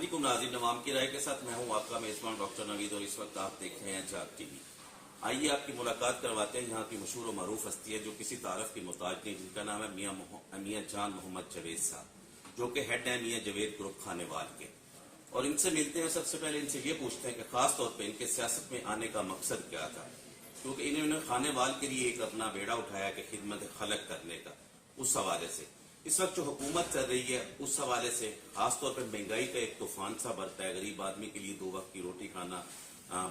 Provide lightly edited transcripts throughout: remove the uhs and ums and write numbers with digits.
علیکم ناظرین، عوام کی رائے کے ساتھ میں ہوں آپ کا میزبان ڈاکٹر نوید اور اس وقت آپ دیکھ رہے ہیں جاگ ٹی وی۔ آئیے آپ کی ملاقات کرواتے ہیں یہاں کی مشہور و معروف ہستی ہے جو کسی تعارف کی محتاج نہیں، جن کا نام ہے میاں جان محمد جاوید صاحب، جو کہ ہیڈ ہیں میاں جاوید گروپ کھانے وال کے، اور ان سے ملتے ہیں۔ سب سے پہلے ان سے یہ پوچھتے ہیں کہ خاص طور پہ ان کے سیاست میں آنے کا مقصد کیا تھا، کیونکہ انہوں نے کھانے وال کے لیے ایک اپنا بیڑا اٹھایا کہ خدمت خلق کرنے کا، اس حوالے سے اس وقت جو حکومت چل رہی ہے اس حوالے سے خاص طور پہ مہنگائی کا ایک طوفان سا برتا ہے، غریب آدمی کے لیے 2 وقت کی روٹی کھانا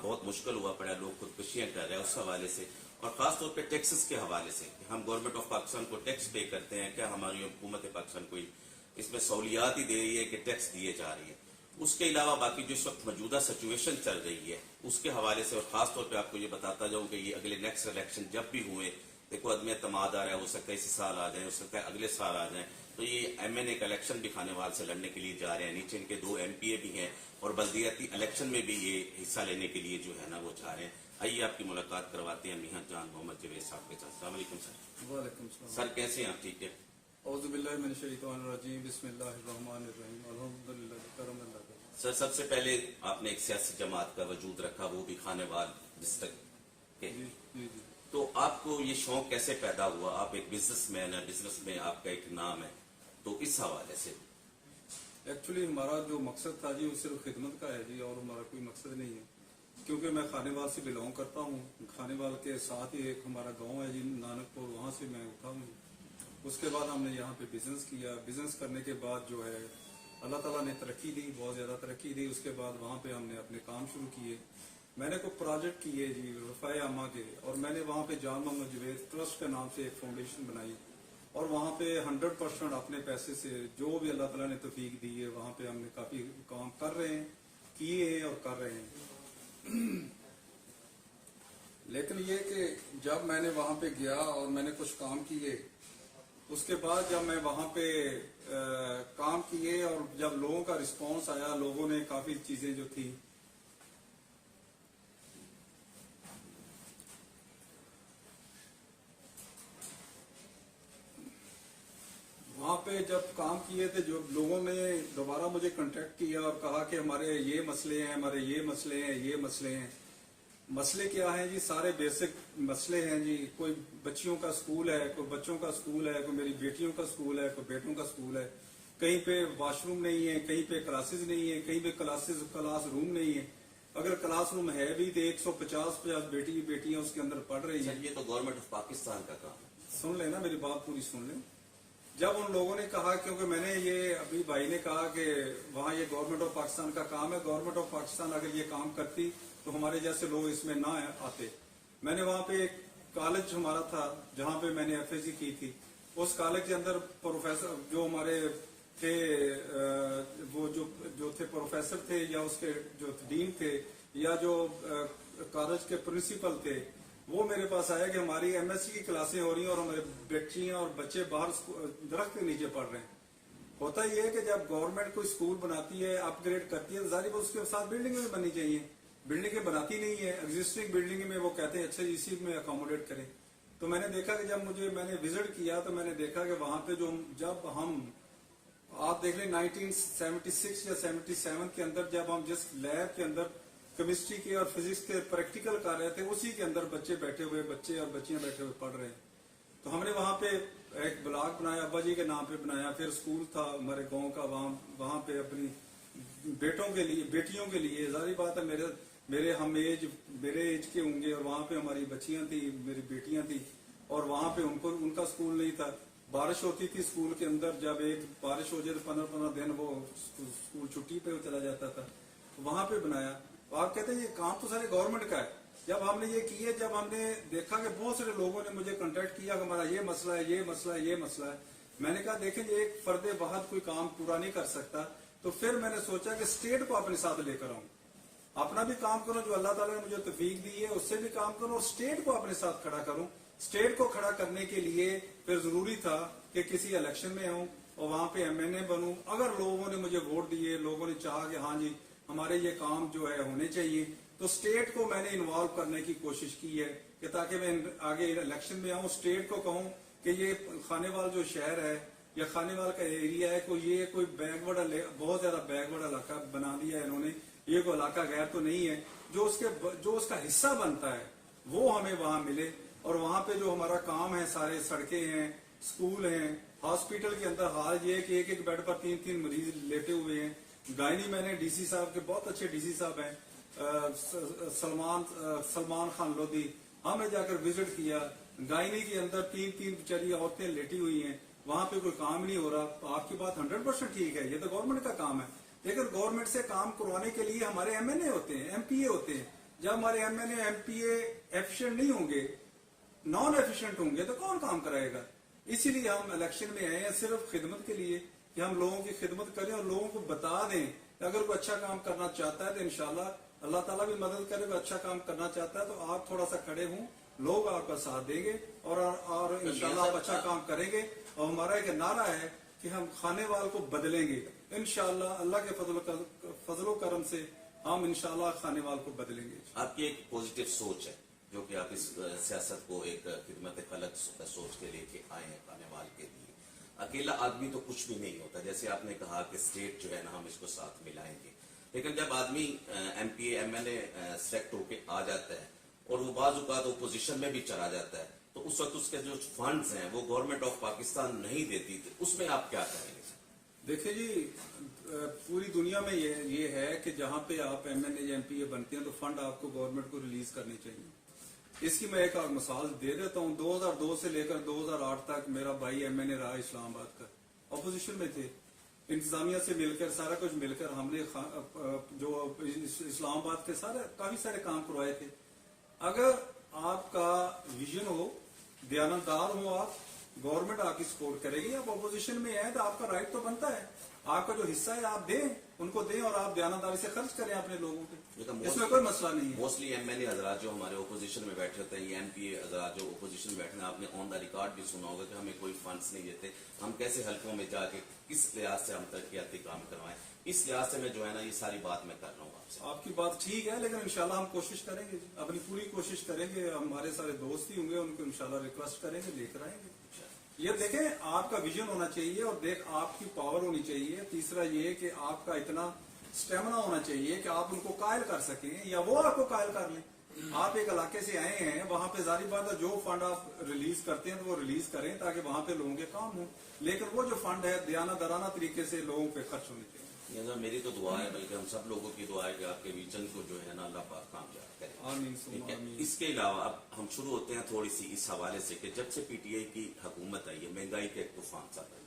بہت مشکل ہوا پڑا ہے، لوگ خودکشیاں کر رہے ہیں اس حوالے سے، اور خاص طور پہ ٹیکسز کے حوالے سے کہ ہم گورنمنٹ آف پاکستان کو ٹیکس پے کرتے ہیں، کیا ہماری حکومت پاکستان کو اس میں سہولیات ہی دے رہی ہے کہ ٹیکس دیے جا رہی ہے۔ اس کے علاوہ باقی جو اس وقت موجودہ سچویشن چل رہی ہے اس کے حوالے سے، اور خاص طور پہ آپ کو یہ بتاتا جاؤں کہ یہ اگلے نیکسٹ الیکشن جب بھی ہوئے، دیکھو عدم اعتماد آ رہا ہے، ہو سکتا ہے اسی سال آ جائیں، ہو سکتا ہے اگلے سال آ جائیں، تو یہ MNA کا الیکشن بھی کھانے وال سے لڑنے کے لیے جا رہے ہیں، نیچے ان کے 2 MPA بھی ہیں، اور بلدیاتی الیکشن میں بھی یہ حصہ لینے کے لیے جو ہے نا وہ جا رہے ہیں۔ آئیے آپ کی ملاقات کرواتے ہیں میاں جان محمد جاوید صاحب کے ساتھ۔ السلام علیکم سر۔ وعلیکم السلام سر کیسے ہیں آپ؟ ٹھیک ہے؟ اعوذ باللہ من الشیطان الرجیم، بسم اللہ الرحمن الرحیم، الحمدللہ کرم اللہ۔ سر سب سے پہلے آپ نے ایک سیاسی جماعت کا وجود رکھا، وہ بھی کھانے وال ڈسٹرکٹ کے، جی تو آپ کو یہ شوق کیسے پیدا ہوا؟ آپ ایک بزنس مین ہیں، بزنس میں آپ کا ایک نام ہے، تو اس حوالے سے ایکچولی ہمارا جو مقصد تھا جی وہ صرف خدمت کا ہے جی، اور ہمارا کوئی مقصد نہیں ہے، کیونکہ میں کھانے وال سے بلونگ کرتا ہوں۔ کھانے وال کے ساتھ ہی ایک ہمارا گاؤں ہے جی نانک پور، وہاں سے میں اٹھا ہوں۔ اس کے بعد ہم نے یہاں پہ بزنس کیا، بزنس کرنے کے بعد جو ہے اللہ تعالیٰ نے ترقی دی، بہت زیادہ ترقی دی۔ اس کے بعد وہاں پہ ہم نے اپنے کام شروع کیے، میں نے کوئی پروجیکٹ کیے جی رفاع عامہ کے، اور میں نے وہاں پہ جان محمد جاوید ٹرسٹ کے نام سے ایک فاؤنڈیشن بنائی، اور وہاں پہ 100% اپنے پیسے سے جو بھی اللہ تعالیٰ نے توفیق دی ہے وہاں پہ ہم نے کافی کام کر رہے ہیں، کیے ہیں اور کر رہے ہیں۔ لیکن یہ کہ جب میں نے وہاں پہ گیا اور میں نے کچھ کام کیے، اس کے بعد جب میں وہاں پہ کام کیے اور جب لوگوں کا رسپانس آیا، لوگوں نے کافی چیزیں جو تھی وہاں پہ جب کام کیے تھے، جو لوگوں نے دوبارہ مجھے کنٹیکٹ کیا اور کہا کہ ہمارے یہ مسئلے ہیں، ہمارے یہ مسئلے ہیں، یہ مسئلے ہیں۔ مسئلے کیا ہیں جی؟ سارے بیسک مسئلے ہیں جی، کوئی بچیوں کا سکول ہے، کوئی بچوں کا سکول ہے، کوئی میری بیٹیوں کا سکول ہے، کوئی بیٹوں کا سکول ہے، کہیں پہ واش روم نہیں ہے، کہیں پہ کلاسز نہیں ہے، کہیں پہ کلاس روم نہیں ہے، اگر کلاس روم ہے بھی تو 150 بیٹیاں اس کے اندر پڑھ رہی ہیں۔ یہ تو گورنمنٹ آف پاکستان کا کام ہے۔ سن لیں نا، میری بات پوری سن لیں۔ جب ان لوگوں نے کہا، کیونکہ میں نے یہ ابھی بھائی نے کہا کہ وہاں یہ گورنمنٹ آف پاکستان کا کام ہے، گورنمنٹ آف پاکستان اگر یہ کام کرتی تو ہمارے جیسے لوگ اس میں نہ آتے۔ میں نے وہاں پہ ایک کالج ہمارا تھا جہاں پہ میں نے FSC کی تھی، اس کالج کے اندر پروفیسر جو ہمارے تھے، وہ جو تھے پروفیسر تھے، یا اس کے جو ڈین تھے، یا جو کالج کے پرنسپل تھے، وہ میرے پاس آیا کہ ہماری MSc کی کلاسیں ہو رہی ہیں اور ہمارے بچیاں اور بچے باہر درخت کے نیچے پڑھ رہے ہیں۔ ہوتا یہ ہے کہ جب گورنمنٹ کوئی سکول بناتی ہے، اپ گریڈ کرتی ہے، ظاہر ہے اس کے ساتھ بلڈنگیں بھی بننی چاہیے۔ بلڈنگیں بناتی نہیں ہے، ایگزسٹنگ بلڈنگ میں وہ کہتے ہیں اچھا اسی میں اکوموڈیٹ کریں۔ تو میں نے دیکھا کہ جب میں نے وزٹ کیا تو میں نے دیکھا کہ وہاں پہ جب ہم آپ دیکھ لیں 1976 یا 77 کے اندر جب ہم جس لیب کے اندر کیمسٹری کے اور فزکس کے پریکٹیکل کر رہے تھے، اسی کے اندر بچے اور بچیاں بیٹھے ہوئے پڑھ رہے ہیں۔ تو ہم نے وہاں پہ ایک بلاک بنایا، ابا جی کے نام پہ بنایا، پھر اسکول تھا ہمارے گاؤں کا، وہاں پہ اپنی بیٹیوں کے لیے، ظاہری بات ہے میرے ایج کے ہوں گے، اور وہاں پہ ہماری بچیاں تھیں، میری بیٹیاں تھیں، اور وہاں پہ ان کا اسکول نہیں تھا۔ بارش ہوتی تھی اسکول کے اندر، جب ایک بارش ہو جائے تو 15 دن وہ اسکول چھٹی پہ چلا جاتا تھا، وہاں پہ بنایا۔ آپ کہتے ہیں یہ کام تو سارے گورنمنٹ کا ہے۔ جب ہم نے یہ کیے، جب ہم نے دیکھا کہ بہت سارے لوگوں نے مجھے کنٹیکٹ کیا کہ ہمارا یہ مسئلہ ہے، یہ مسئلہ ہے، یہ مسئلہ ہے، میں نے کہا دیکھیں یہ ایک فرد واحد کوئی کام پورا نہیں کر سکتا۔ تو پھر میں نے سوچا کہ اسٹیٹ کو اپنے ساتھ لے کر آؤں، اپنا بھی کام کروں، جو اللہ تعالیٰ نے مجھے توفیق دی ہے اس سے بھی کام کروں، اور اسٹیٹ کو اپنے ساتھ کھڑا کروں۔ اسٹیٹ کو کھڑا کرنے کے لیے پھر ضروری تھا کہ کسی الیکشن میں ہوں اور وہاں پہ MNA بنوں۔ اگر لوگوں نے مجھے ووٹ دیے، لوگوں نے چاہا کہ ہاں جی ہمارے یہ کام جو ہے ہونے چاہیے، تو اسٹیٹ کو میں نے انوالو کرنے کی کوشش کی ہے کہ تاکہ میں آگے الیکشن میں آؤں، اسٹیٹ کو کہوں کہ یہ کھانے وال جو شہر ہے یا खाने वाला का एरिया है, कोई ये कोई बैकवर्ड बहुत ज्यादा बैकवर्ड इलाका बना दिया है इन्होंने, ये कोई इलाका गैर तो नहीं है। जो उसका हिस्सा बनता है वो हमें वहां मिले, और वहां पे जो हमारा काम है, सारे सड़कें हैं, स्कूल हैं, हॉस्पिटल के अंदर हाल ये है कि एक एक बेड पर 3-3 मरीज लेटे हुए हैं। गायनी मैंने डीसी साहब के, बहुत अच्छे डीसी साहब हैं, सलमान खान लोधी, हमने जाकर विजिट किया। गायनी के अंदर 3-3 बेचारी औरतें लेटी हुई हैं, वहां पे कोई काम नहीं हो रहा। आपकी बात 100% ठीक है, ये तो गवर्नमेंट का काम है, लेकिन गवर्नमेंट से काम करवाने के लिए हमारे एमएनए होते हैं, एमपीए होते हैं। जब हमारे एमएनए एमपीए एफिशिएंट नहीं होंगे, नॉन एफिशिएंट होंगे, तो कौन काम कराएगा? इसीलिए हम इलेक्शन में आए हैं सिर्फ खिदमत के लिए, कि हम लोगों की खिदमत करें और लोगों को बता दें कि अगर कोई अच्छा काम करना चाहता है तो इंशाल्लाह अल्लाह ताला भी मदद करे। कोई अच्छा काम करना चाहता है तो आप थोड़ा सा खड़े हों, लोग आपका साथ देंगे और इंशाल्लाह आप अच्छा काम करेंगे। और हमारा एक नारा है कि हम खाने वाल को बदलेंगे इंशाल्लाह, अल्लाह के फजलो करम से हम इंशाल्लाह खाने वाल को बदलेंगे। आपकी एक पॉजिटिव सोच है जो कि आप इस सियासत को एक खिदमत खलक सोच के लेके आए हैं खाने वाल के लिए। अकेला आदमी तो कुछ भी नहीं होता, जैसे आपने कहा कि स्टेट जो है ना हम इसको साथ मिलाएंगे, लेकिन जब आदमी एमपीए एमएनए सेलेक्ट होके आ जाता है और वो बाज़ औक़ात ओपोजिशन में भी चला जाता है, तो उस वक्त उसके जो फंड्स हैं वो गवर्नमेंट ऑफ पाकिस्तान नहीं देती थी, उसमें आप क्या कहेंगे? देखिए जी, पूरी दुनिया में ये है कि जहां पे आप एमएनए एमपीए बनते हैं तो फंड आपको गवर्नमेंट को रिलीज करने चाहिए। इसकी मैं एक और मिसाल दे देता हूँ। 2002 से लेकर 2008 तक मेरा भाई एमएनए रहा इस्लामाबाद का, अपोजिशन में थे, इंतजामिया से मिलकर सारा कुछ मिलकर हमने जो इस्लामाबाद के काफी सारे काम करवाए थे। अगर आपका विजन हो, दयानतदार हो, आप गवर्नमेंट आपकी सपोर्ट करेगी। आप अपोजिशन में है तो आपका राइट तो बनता है, आपका जो हिस्सा है आप दें, उनको दें और आप दयानतदारी से खर्च करें अपने लोगों पे, इसमें कोई मसला नहीं है। मोस्टली एमएनए हजरात जो हमारे ओपोजिशन में बैठे होते हैं, एमपीए हजरात जो ओपोजिशन में बैठे हैं, आपने ऑन द रिकॉर्ड भी सुना होगा कि हमें कोई फंड्स नहीं देते, हम कैसे हल्कों में जाके किस लिहाज से हम तरक्याती काम करवाएं। इस लिहाज से मैं जो है ना ये सारी बात मैं कर रहा हूँ आपसे। आपकी बात ठीक है, लेकिन इंशाल्लाह हम कोशिश करेंगे, अपनी पूरी कोशिश करेंगे। हमारे सारे दोस्त ही होंगे, उनको इंशाल्लाह रिक्वेस्ट करेंगे, लेकर आएंगे। ये देखें, आपका विजन होना चाहिए और आपकी पावर होनी चाहिए। तीसरा ये कि आपका इतना स्टेमिना होना चाहिए कि आप उनको कायल कर सकें या वो आपको कायल कर लें। आप एक इलाके से आए हैं, वहां पे जारी बात है जो फंड आप रिलीज करते हैं तो वो रिलीज करें ताकि वहां पे लोगों के काम हो, लेकिन वो जो फंड है दयाना तरीके से लोगों पे खर्च होने चाहिए। मेरी तो दुआ है, बल्कि हम सब लोगों की दुआ है कि आपके विजन को जो है ना अल्लाह पाक कामयाब करे। आमीन। इसके अलावा अब हम शुरू होते हैं थोड़ी सी इस हवाले से कि जब से पीटीआई की हुकूमत आई है, महंगाई का एक तूफान सा है,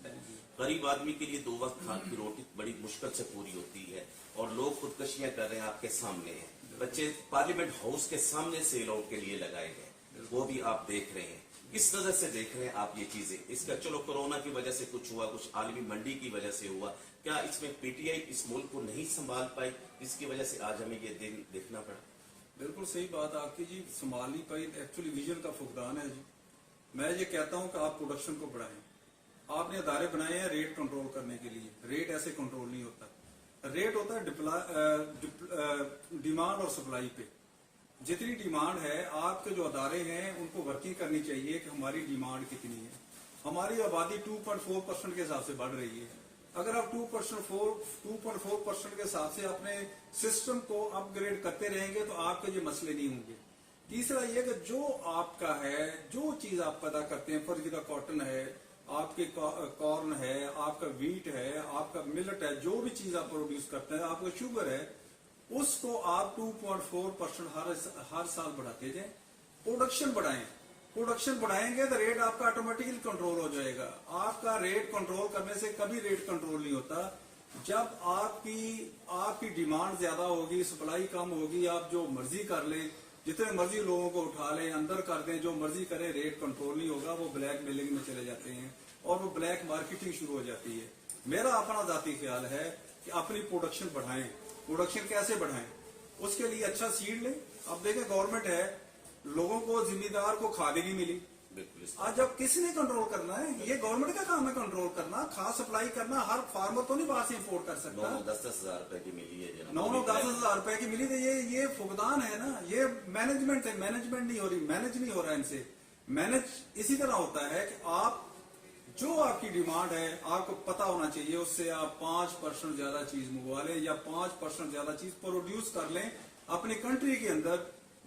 गरीब आदमी के लिए 2 वक्त खाने की रोटी बड़ी मुश्किल से पूरी होती है और लोग खुदकशियां कर रहे हैं, आपके सामने हैं। बच्चे पार्लियामेंट हाउस के सामने सेल आउट के लिए लगाए गए, वो भी आप देख रहे हैं। किस नजर से देख रहे हैं आप ये चीजें? इसका चलो कोरोना की वजह से कुछ हुआ, कुछ आलमी मंडी की वजह से हुआ, क्या इसमें पीटीआई इस मुल्क को नहीं संभाल पाई, जिसकी वजह से आज हमें ये दिन देखना पड़ा? बिल्कुल सही बात आपकी जी, संभाल नहीं पाई। एक्चुअली विजन का फुकदान है जी। मैं ये कहता हूं कि आप प्रोडक्शन को बढ़ाएं। आपने अदारे बनाए हैं रेट कंट्रोल करने के लिए, रेट ऐसे कंट्रोल नहीं होता। रेट होता है डिमांड और सप्लाई पे। जितनी डिमांड है, आपके जो अदारे हैं उनको वर्किंग करनी चाहिए कि हमारी डिमांड कितनी है। हमारी आबादी 2.4% के हिसाब से बढ़ रही है। अगर आप 2.4% के हिसाब से अपने सिस्टम को अपग्रेड करते रहेंगे तो आपके ये मसले नहीं होंगे। तीसरा ये कि जो आपका है, जो चीज आप पैदा करते हैं, फर्ज का कॉटन है, आपके कॉर्न है, आपका वीट है, आपका मिलेट है, जो भी चीज आप प्रोड्यूस करते हैं, आपका शुगर है, उसको आप 2.4% हर साल बढ़ाते जाएं। प्रोडक्शन बढ़ाएं। प्रोडक्शन बढ़ाएंगे तो रेट आपका ऑटोमेटिकली कंट्रोल हो जाएगा। आपका रेट कंट्रोल करने से कभी रेट कंट्रोल नहीं होता। जब आपकी डिमांड ज्यादा होगी, सप्लाई कम होगी, आप जो मर्जी कर लें, जितने मर्जी लोगों को उठा लें, अंदर कर दें, जो मर्जी करें, रेट कंट्रोल नहीं होगा। वो ब्लैक मेलिंग में चले जाते हैं और वो ब्लैक मार्केटिंग शुरू हो जाती है। मेरा अपना जाती ख्याल है कि अपनी प्रोडक्शन बढ़ाएं। प्रोडक्शन कैसे बढ़ाएं? उसके लिए अच्छा सीड लें। अब देखें, गवर्नमेंट है, लोगों को, जिम्मेदार को खाद नहीं मिली। आज जब किसने कंट्रोल करना है? ये गवर्नमेंट का काम है कंट्रोल करना, खाद सप्लाई करना। हर फार्मर तो नहीं बाहर से इंपोर्ट कर सकता। 9-10 हजार रुपए की मिली है, 9-10 हजार रुपए की मिली। तो ये फुकदान है ना, ये मैनेजमेंट है। मैनेजमेंट नहीं हो रही, मैनेज नहीं हो रहा है इनसे। मैनेज इसी तरह होता है कि आप जो आपकी डिमांड है आपको पता होना चाहिए, उससे आप 5% ज्यादा चीज मंगवा लें या 5% ज्यादा चीज प्रोड्यूस कर लें अपनी कंट्री के अंदर,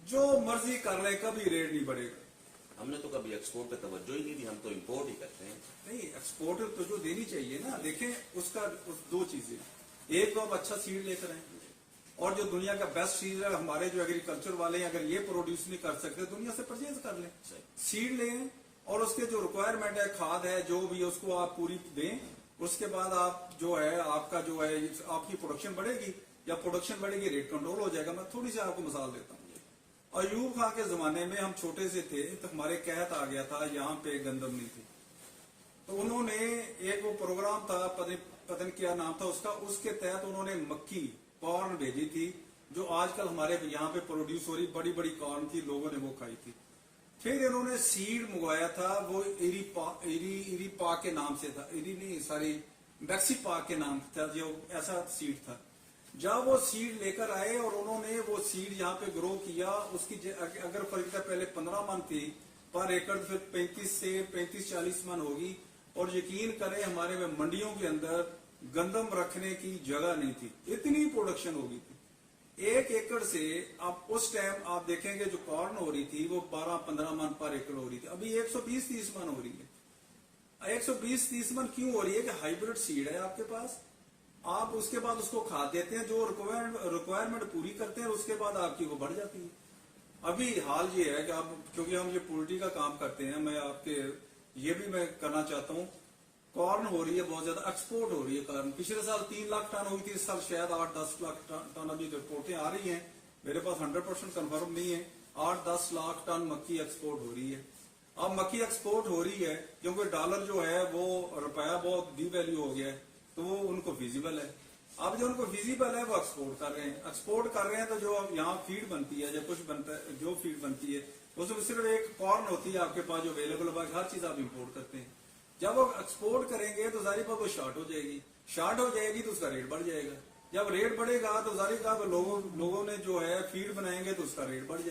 जो मर्जी कर लें, कभी रेट नहीं बढ़ेगा। हमने तो कभी एक्सपोर्ट पे तवज्जो ही नहीं दी, हम तो इंपोर्ट ही करते हैं। नहीं, एक्सपोर्टर तो जो देनी चाहिए ना, देखें उसका दो चीजें, एक तो आप अच्छा सीड लेकर आए, और जो दुनिया का बेस्ट सीड है, हमारे जो एग्रीकल्चर वाले हैं अगर ये प्रोड्यूस नहीं कर सकते दुनिया से परचेज कर लें, सीड लें और उसके जो रिक्वायरमेंट है, खाद है, जो भी उसको आप पूरी दें, उसके बाद आप जो है आपका जो है आपकी प्रोडक्शन बढ़ेगी, या प्रोडक्शन बढ़ेगी रेट कंट्रोल हो जाएगा। मैं थोड़ी सी आपको मिसाल देता हूँ। अयूब खां के जमाने में हम छोटे से थे तो हमारे कहत आ गया था यहाँ पे गंदम नहीं थी, तो उन्होंने एक वो प्रोग्राम था, पता नहीं क्या नाम था उसका, उसके तहत उन्होंने मक्की कॉर्न भेजी थी, जो आजकल हमारे यहाँ पे प्रोड्यूस हो रही बड़ी बड़ी कॉर्न थी, लोगों ने वो खाई थी। फिर इन्होंने सीड मंगवाया था, वो इरी पा के नाम से था, इरी नहीं सारी मैक्सी पा के नाम था, जो ऐसा सीड था। जब वो सीड लेकर आए और उन्होंने वो सीड यहाँ पे ग्रो किया, उसकी अगर फरीदा पहले 15 मन थी पर एकड़, फिर 35 से 35-40 मन होगी, और यकीन करें हमारे में मंडियों के अंदर गंदम रखने की जगह नहीं थी, इतनी प्रोडक्शन हो गई थी। 1 एकड़ से आप उस टाइम आप देखेंगे जो कॉर्न हो रही थी वो 12-15 मन पर एकड़ हो रही थी, अभी 120-30 मन हो रही है। 120-30 मन क्यों हो रही है कि हाइब्रिड सीड है आपके पास, आप उसके बाद उसको खाद देते हैं, जो रिक्वायरमेंट पूरी करते हैं, उसके बाद आपकी वो बढ़ जाती है। अभी हाल ये है कि आप, क्योंकि हम ये पोल्ट्री का काम करते हैं, मैं आपके ये भी मैं करना चाहता हूँ, कॉर्न हो रही है बहुत ज्यादा, एक्सपोर्ट हो रही है कॉर्न। पिछले साल 3 लाख टन हुई थी, इस साल शायद 8-10 लाख टन अभी रिपोर्टें आ रही हैं, मेरे पास 100% कंफर्म नहीं है, 8-10 लाख टन मक्की एक्सपोर्ट हो रही है। अब मक्की एक्सपोर्ट हो रही है क्योंकि डॉलर जो है वो रुपया बहुत डिवैल्यू हो गया है, तो वो उनको विजिबल है। अब जो उनको विजिबल है वो एक्सपोर्ट कर रहे हैं, तो जो यहाँ फीड बनती है, जब कुछ बनता है, जो फीड बनती है उसमें सिर्फ एक कॉर्न होती है आपके पास जो अवेलेबल, बाकी हर चीज आप इंपोर्ट करते हैं। जब वो एक्सपोर्ट करेंगे तो जारी बात वो शॉर्ट हो जाएगी, तो उसका रेट बढ़ जाएगा। जब रेट बढ़ेगा तो जारी का लोगों ने जो है फीड बनाएंगे तो उसका रेट बढ़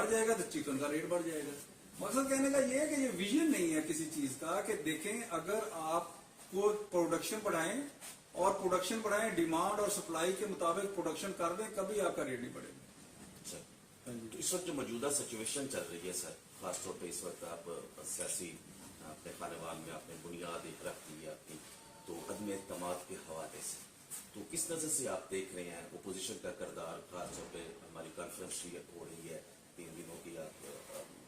जाएगा तो चिकन का रेट बढ़ जाएगा। मकसद कहने का ये है कि ये विजन नहीं है किसी चीज का, कि देखें अगर आप को प्रोडक्शन बढ़ाएं, डिमांड और सप्लाई के मुताबिक प्रोडक्शन कर दें, कभी आपका रेट नहीं बढ़ेगा। तो इस वक्त जो मौजूदा सिचुएशन चल रही है सर, खासतौर पे इस वक्त आप सियासी अपने खानेवान में आपने बुनियाद एक रख दी आपकी, तो अदम एतमाद के हवाले से तो किस नजर से आप देख रहे हैं ओपोजिशन का किरदार, खासतौर पे हमारी कॉन्फ्रेंस हो रही है 3 दिनों की,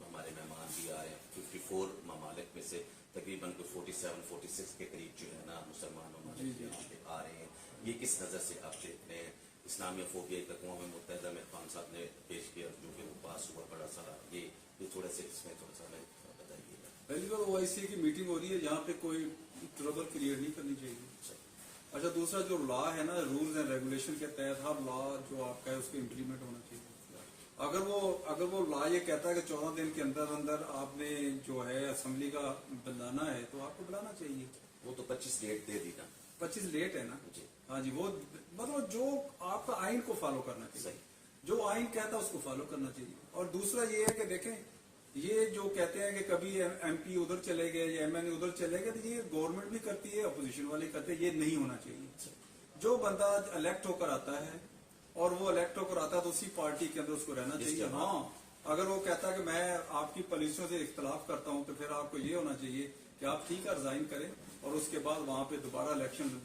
हमारे मेहमान भी आ रहे हैं 54 ममालिक में से तकरीबन 47-46 के करीब जो है ना मुसलमान ममालिक यहाँ पे आ रहे हैं, ये किस नजर से आप देख रहे हैं? इस्लामिया फोबिया एक अक़वाम मुत्तहिदा में खान साहब ने पेश किया जो कि वो पास हुआ बड़ा सारा, ये थोड़ा सा इसमें थोड़ा सा बताइएगा। पहली बार OIC की मीटिंग हो रही है, यहाँ पे कोई ट्रबल क्रिएट नहीं करनी चाहिए। अच्छा, दूसरा जो लॉ है ना, रूल्स एंड रेगुलेशन के तहत हर लॉ जो आपका है उसको इम्प्लीमेंट होना चाहिए। अगर वो लॉ ये कहता है कि 14 दिन के अंदर आपने जो है असेंबली का बुलाना है तो आपको बुलाना चाहिए। वो तो 25 डेट दे दी ना, 25 लेट है ना। हाँ जी, वो मतलब जो आपका आइन को फॉलो करना चाहिए, जो आइन कहता है उसको फॉलो करना चाहिए। और दूसरा ये है कि देखें, ये जो कहते हैं कि कभी MP उधर चले गए या MNA उधर चले गए, तो ये गवर्नमेंट भी करती है, अपोजिशन वाले करते हैं, ये नहीं होना चाहिए। जो बंदा इलेक्ट होकर आता है और वो इलेक्ट होकर आता है तो उसी पार्टी के अंदर उसको रहना चाहिए। हाँ, अगर वो कहता है कि मैं आपकी पॉलिसियों से इख्तलाफ करता हूँ तो फिर आपको ये होना चाहिए कि आप ठीक है रिजाइन करें और उसके बाद वहां पे दोबारा इलेक्शन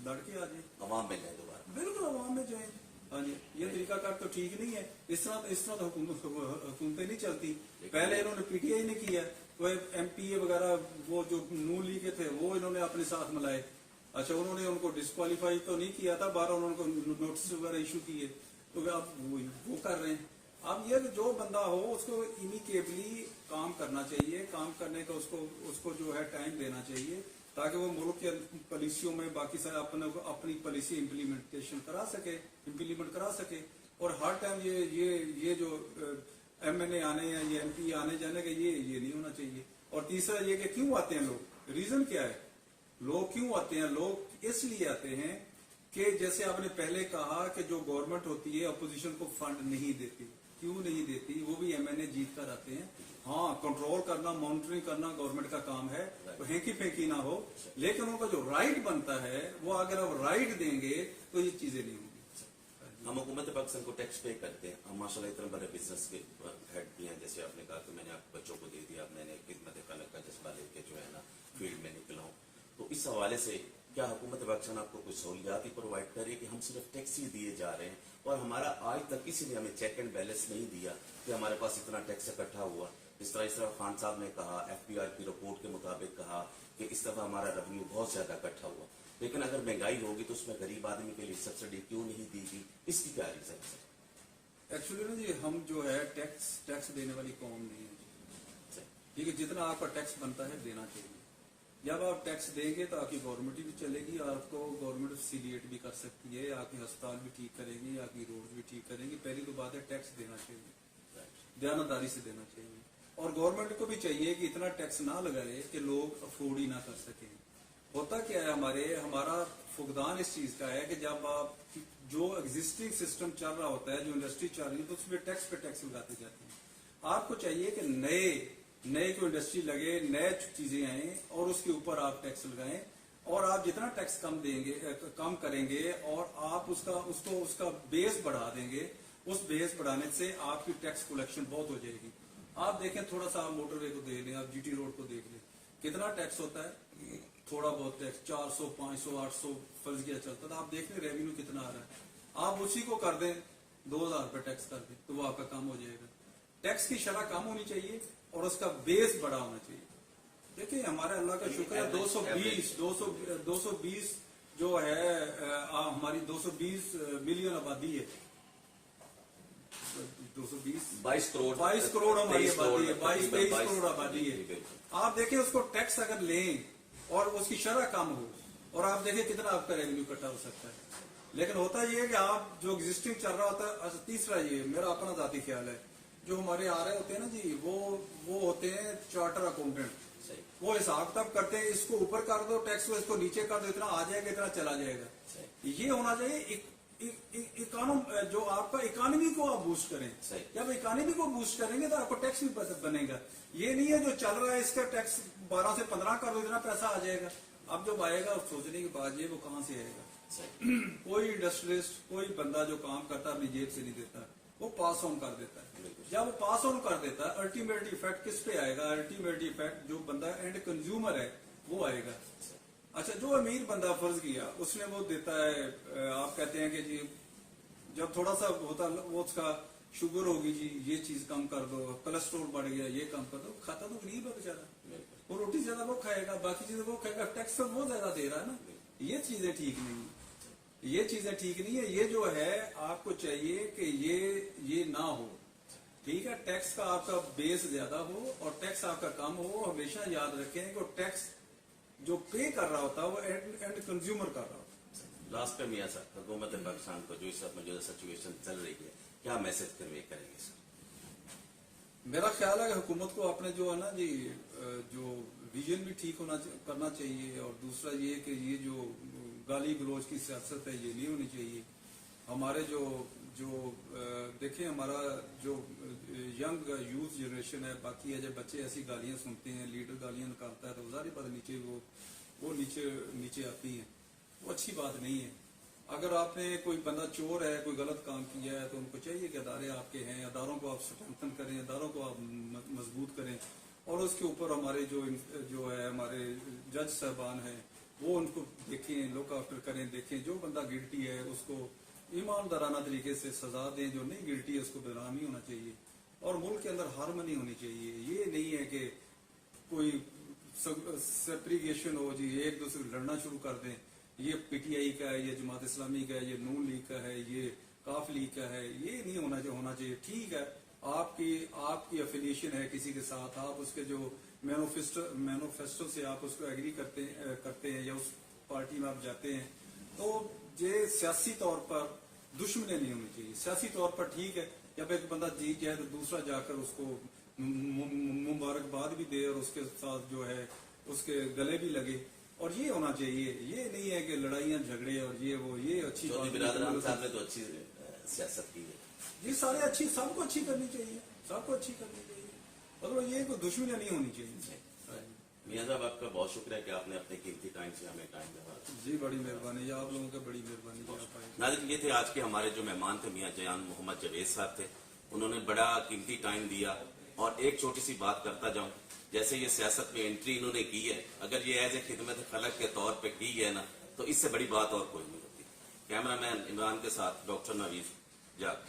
लड़के आ जाए, अवाम में जाए दोबारा, बिल्कुल अवाम में जाए। हाँ जी, ये तरीकाकार तो ठीक नहीं है। इस तरह तो हुकूमतें नहीं चलती। पहले इन्होंने PTI ने किया, तो MPA वगैरह वो जो नून लीग के थे वो इन्होंने अपने साथ मिलाए। अच्छा, उन्होंने उनको डिस्क्वालीफाई तो नहीं किया था, 12 उन्होंने नोटिस वगैरह इशू किए, तो अब वो कर रहे हैं। अब ये जो बंदा हो उसको इमिकेबली काम करना चाहिए, काम करने का उसको जो है टाइम देना चाहिए, ताकि वो मुल्क के पॉलिसियों में बाकी सारे अपनी पॉलिसी इम्प्लीमेंट करा सके। और हर टाइम ये जो MNA आने या ये MP आने जाने का ये नहीं होना चाहिए। और तीसरा ये कि क्यों आते हैं लोग, रीजन क्या है, लोग क्यों आते हैं? लोग इसलिए आते हैं कि जैसे आपने पहले कहा कि जो गवर्नमेंट होती है अपोजिशन को फंड नहीं देती। क्यों नहीं देती? वो भी MNA जीत कर आते हैं। हाँ कंट्रोल करना, मॉनिटरिंग करना गवर्नमेंट का काम है, तो हेंकी फेंकी ना हो, लेकिन उनका जो राइट बनता है वो अगर आप राइट देंगे तो ये चीजें नहीं होंगी। हम हुकूमत पाकिस्तान को टैक्स पे करते हैं, हम माशाल्लाह इतने बड़े बिजनेस के हेड भी हैं, जैसे आपने कहा कि मैंने आप बच्चों को दे दिया, मैंने खिदमत खलक का जज्बा लेके जो है ना फील्ड में निकला हूँ, तो इस हवाले से क्या हुकूमत पाकिस्तान आपको कुछ सहूलियात ही प्रोवाइड करे कि हम सिर्फ टैक्स ही दिए जा रहे हैं और हमारा आज तक किसी ने हमें चेक एंड बैलेंस नहीं दिया कि हमारे पास इतना टैक्स इकट्ठा हुआ। इस तरह खान साहब ने कहा, FBI की रिपोर्ट के मुताबिक कहा कि इस दफा हमारा रेवेन्यू बहुत ज्यादा इकट्ठा हुआ, लेकिन अगर महंगाई होगी तो उसमें गरीब आदमी के लिए सब्सिडी क्यों नहीं दी गई, इसकी क्या रीजन है? एक्चुअली ना जी हम जो है टैक्स देने वाली कौम नहीं है, ठीक है। जितना आपका टैक्स बनता है देना चाहिए। जब आप टैक्स देंगे तो आपकी गवर्नमेंट भी चलेगी, आपको गवर्नमेंट फैसिलिटेट भी कर सकती है, आपके अस्पताल भी ठीक करेगी, आपकी रोड भी ठीक करेगी। पहली तो बात है टैक्स देना चाहिए, दयानतदारी से देना चाहिए, और गवर्नमेंट को भी चाहिए कि इतना टैक्स ना लगाए कि लोग अफोर्ड ही ना कर सकें। होता क्या है, हमारा फुकदान इस चीज का है कि जब आप जो एग्जिस्टिंग सिस्टम चल रहा होता है, जो इंडस्ट्री चल रही है, तो उसमें टैक्स पे टैक्स लगाते जाते हैं। आपको चाहिए कि नए को इंडस्ट्री लगे, नए चीजें आए और उसके ऊपर आप टैक्स लगाएं, और आप जितना टैक्स कम करेंगे और आप उसका बेस बढ़ा देंगे, उस बेस बढ़ाने से आपकी टैक्स कलेक्शन बहुत हो जाएगी। आप देखें, थोड़ा सा आप मोटरवे को देख लें, आप GT रोड को देख लें, कितना टैक्स होता है, थोड़ा बहुत टैक्स 400, 500, 800 फर्ज किया चलता था। आप देख लें रेवेन्यू कितना आ रहा है, आप उसी को कर दें 2000 रुपए टैक्स कर दें तो वो आपका काम हो जाएगा। टैक्स की शरह कम होनी चाहिए और उसका बेस बड़ा होना चाहिए। देखिए हमारे अल्लाह का शुक्र है 220 जो है हमारी 220 मिलियन आबादी है, 22 करोड़ हमारी आबादी है, 22-23 करोड़ आबादी है। आप देखें उसको टैक्स अगर लें और उसकी शरह कम हो, और आप देखें कितना आपका रेवेन्यू इकट्ठा हो सकता है। लेकिन होता ये है कि आप जो एग्जिस्टिंग चल रहा होता है। अच्छा, तीसरा ये मेरा अपना जाती ख्याल है, जो हमारे आ रहे होते हैं ना जी, वो होते हैं चार्टर अकाउंटेंट, वो हिसाब किताब करते हैं, इसको ऊपर कर दो टैक्स को, इसको नीचे कर दो, इतना आ जाएगा, इतना चला जाएगा। ये होना चाहिए जो आपका इकोनॉमी को आप बूस्ट करें। जब इकोनॉमी को बूस्ट करेंगे तो आपको टैक्स भी बनेगा। ये नहीं है जो चल रहा है इसका टैक्स 12 से 15 कर दो, इतना पैसा आ जाएगा। अब जब आएगा सोचने की बात, ये वो कहाँ से आएगा? कोई इंडस्ट्रियलिस्ट, कोई बंदा जो काम करता है अपनी जेब से नहीं देता, वो पास ऑन कर देता है। जब वो पास ऑन कर देता है, अल्टीमेट इफेक्ट किस पे आएगा? अल्टीमेट इफेक्ट जो बंदा एंड कंज्यूमर है वो आएगा। अच्छा, जो अमीर बंदा फर्ज किया उसने वो देता है, आप कहते हैं कि जी जब थोड़ा सा होता वो उसका शुगर होगी जी, ये चीज कम कर दो, कोलेस्ट्रोल बढ़ गया, ये कम कर दो, खाता तो गरीब है बेचारा, वो रोटी ज्यादा वो खाएगा, बाकी चीजें वो खाएगा, टैक्स तो वो ज्यादा दे रहा है ना। ये चीजें ठीक नहीं है, ये चीजें ठीक नहीं है। ये जो है आपको चाहिए कि ये ना हो, ठीक है। टैक्स का आपका बेस ज्यादा हो और टैक्स आपका कम हो। हमेशा याद रखें कि टैक्स जो पे कर रहा होता है वो एंड कंज्यूमर कर रहा होता है। लास्ट पे मियां साहब, हुकूमत पाकिस्तान को जो इस वक्त मौजूदा सिचुएशन चल रही है, क्या मैसेज कन्वे करेंगे सर? मेरा ख्याल है कि हुकूमत को अपने जो है ना जी, जो विजन भी ठीक करना चाहिए, और दूसरा ये कि ये जो गाली गलौज की सियासत है ये नहीं होनी चाहिए। हमारे जो देखें, हमारा जो यंग यूथ जनरेशन है, बाकी है जब बच्चे ऐसी गालियां सुनते हैं, लीडर गालियां निकालता है, तो जाहिर बात नीचे वो नीचे आती हैं, वो अच्छी बात नहीं है। अगर आपने कोई बंदा चोर है, कोई गलत काम किया है, तो उनको चाहिए कि अदारे आपके हैं, अदारों को आप स्ट्रेंथन करें, अदारों को आप मजबूत करें, और उसके ऊपर हमारे जो है हमारे जज साहबान हैं वो उनको देखें, लुक आफ्टर करें, देखें जो बंदा गिल्टी है उसको ईमानदाराना तरीके से सजा दें, जो नहीं गिल्टी है उसको बदनामी होना चाहिए, और मुल्क के अंदर हार्मनी होनी चाहिए। ये नहीं है कि कोई सेपरीगेशन हो जी, एक दूसरे को लड़ना शुरू कर दें, ये PTI का है, ये जमात इस्लामी का है, ये नून लीग का है, ये काफ लीग का है, ये नहीं होना चाहिए। ठीक है, आपकी एफिलिएशन है किसी के साथ, आप उसके जो मैनिफेस्टो से आप उसको एग्री करते हैं या उस पार्टी में आप जाते हैं, तो ये सियासी तौर पर दुश्मनी नहीं होनी चाहिए। सियासी तौर पर ठीक है, जब एक बंदा जीत जाए तो दूसरा जाकर उसको मुबारकबाद भी दे और उसके साथ जो है उसके गले भी लगे, और ये होना चाहिए। ये नहीं है कि लड़ाइयां झगड़े और ये अच्छी बात साहब ने तो अच्छी सियासत की है। ये सारे अच्छी, सबको अच्छी करनी चाहिए, सबको अच्छी करनी चाहिए। मतलब ये कोई दुश्मनी नहीं होनी चाहिए। मियां साहब आपका बहुत शुक्र है कि आपने अपने कीमती टाइम से हमें टाइम दिया। जी बड़ी मेहरबानी है, आप लोगों की बड़ी मेहरबानी है, आप आए। नाज़रीन, ये थे आज के हमारे जो मेहमान थे, मियां जयान मोहम्मद जवेद साहब थे। उन्होंने बड़ा कीमती टाइम दिया। और एक छोटी सी बात करता जाऊं, जैसे ये सियासत में एंट्री इन्होंने की है, अगर ये एज ए खिदमत खलक के तौर पे की है ना, तो इससे बड़ी बात और कोई नहीं होती। कैमरामैन इमरान के साथ डॉक्टर नवीद जाग।